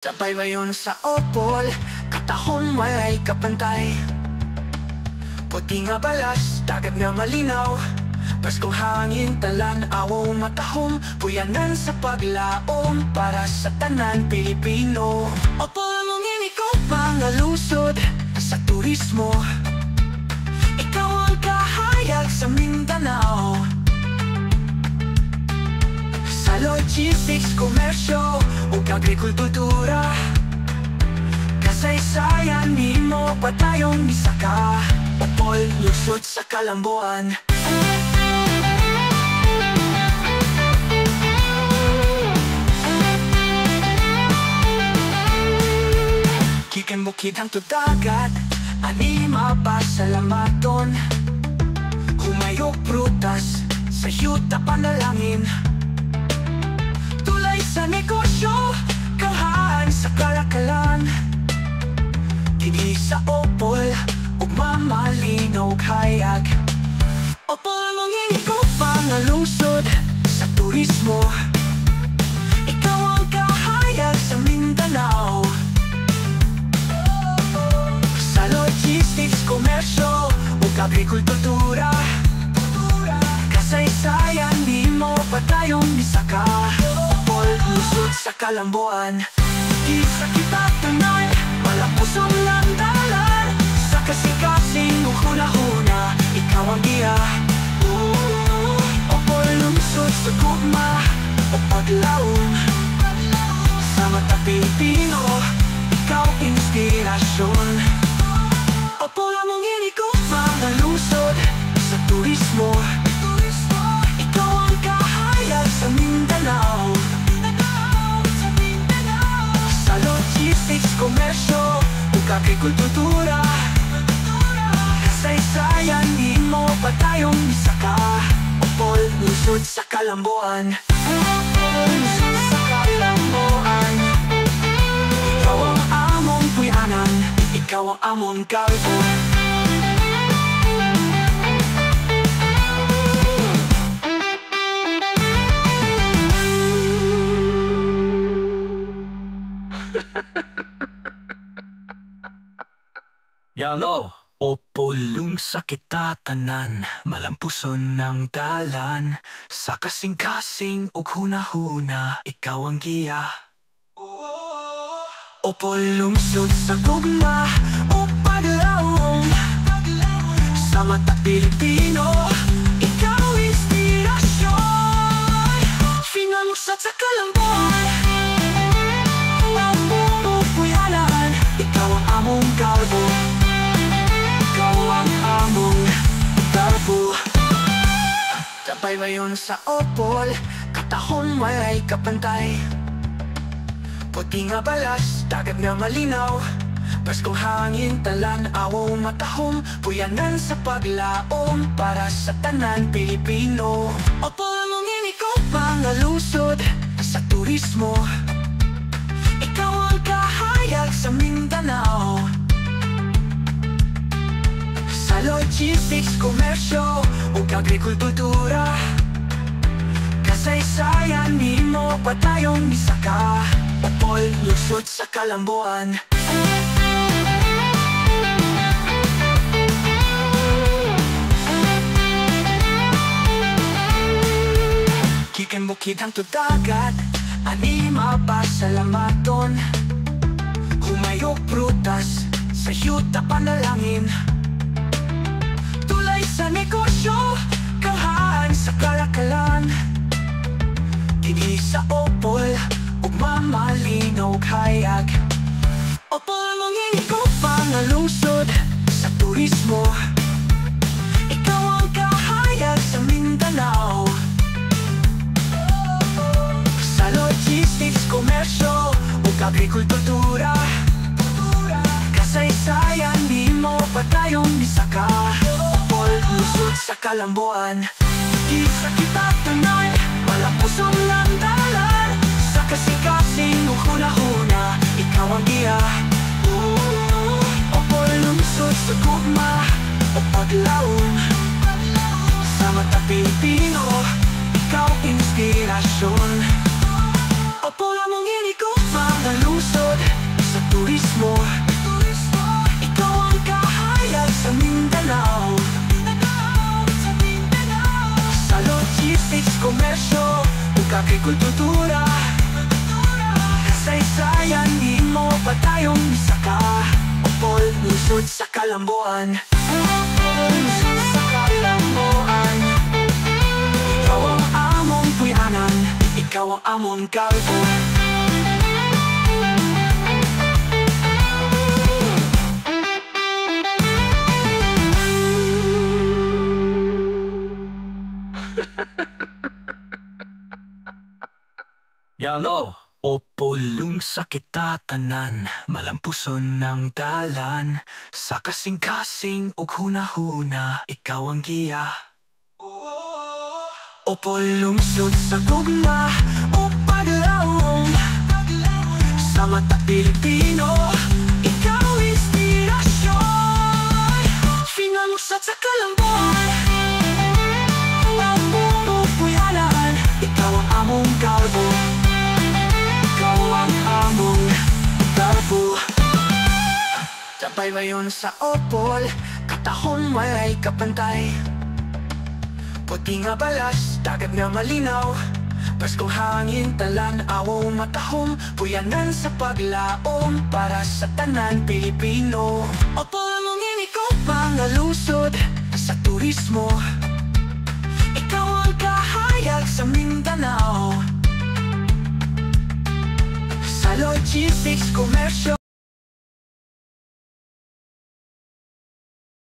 Sabay bayon sa opol, katahong walay kapantay. Puti nga balas, dagat nga malinaw. Paskong hangin talan, awaw matahong. Puyanan sa paglaom para sa tanan Pilipino. Opol mong iniko pangalusod sa turismo. Ikaw ang kahayag sa Mindanao. Sa logistics, komersyo ug agrikultura, kasaysayan nimo patayong misaka. Opol lusod sa kalamboan. Kikan bukid hangtod dagat, anima pasalamaton. Humayok prutas sa yuta panalangin. Tulay sa negosyo, kanghaan sa kalakalan. Dili sa opol, ug mamalinaw hayag. Opol mong iniko pangalusod sa turismo. Ikaw ang kahayag sa Mindanao. Sa logistics, komersyo ug agrikultura, kasaysayan nimo patayong misaka. Opol lusod sa kalamboan. Di sa kita tanan, malapusong landalan. Sa kasing-kasing ug huna-huna, ikaw ang giya. Opol lusod sa gugma o paglaom. Sa mata Pilipino, ikaw inspirasyon. Opol mong iniko pangalusod sa turismo. Ikaw ang kahayag sa Mindanao. Sa logistics, komersyo ug agrikultura, kasaysayan nimo patayong misaka. Opol lusod sa kalamboan. Lusod sa kalamboan. Ikaw ang among puyanan, ikaw ang among kalbo. Yalo! Opolong sa kita tanan, malampuson ng dalan. Sa kasing-kasing ug huna-huna, ikaw ang giya. Opol lungsod sa gugma o paglaom. Sa mata Pilipino, ikaw inspirasyon. Finalusat sa kalamboan. Ang puyanan, ikaw ang among kalbo. Ikaw ang among kalbo. Sabay bayon sa opol, katahong walay kapantay. Puti nga balas, dagat nga malinaw. Paskong hangin talan, awaw matahong. Puyanan sa paglaom para sa tanan Pilipino. Opol mong iniko pangalusod sa turismo. Ikaw ang kahayag sa Mindanao. Sa logistics, komersyo ug agrikultura, kasaysayan nimo patayong misaka. Opol lusod sa kalamboan. Kikan bukid hangtod dagat, anima pasalamaton. Humayok prutas sa yuta panalangin. Tulay sa negosyo, kanghaan sa kalakalan. Dili sa opol, ug mamalinaw hayag. Opol mong iniko pangalusod sa turismo. Ikaw ang kahayag sa Mindanao. Sa logistics, komersyo ug agrikultura, kasaysayan nimo patayong misaka. Opol lusod sa kalamboan. Di sa kita tanan, malapusong landalan. Sa kasing-kasing ug huna-huna, ikaw ang giya. Opol lusod sa gugma o paglaom. Sa mata Pilipino, ikaw inspirasyon. Opol mong iniko pangalusod lungsod sa Kalamboan. Lungsod sa Kalamboan. Ikaw ang among puyanan, ikaw ang among kalbo. Yalo! O pulong sa kita tanan, malampuson ng dalan, sa kasing-kasing ug hunahuna, ikaw ang giya. O pulungsod sa gugma, o paglawong, sa mata Pilipino, ikaw inspirasyon. Finalusat sa Kalamboan, ang buong puyanan, ikaw ang among kalbo. Tapay mayon sa opol, katahon may kapantay. Puti nga balas, dagat nga malinaw, Paskong hangin talan, awaw matahom, puyanan sa paglaom, para sa tanan Pilipino. Opol mong iniko mga lusod sa turismo, ikaw ang kahayag sa Mindanao. Sa logistics, komersyo,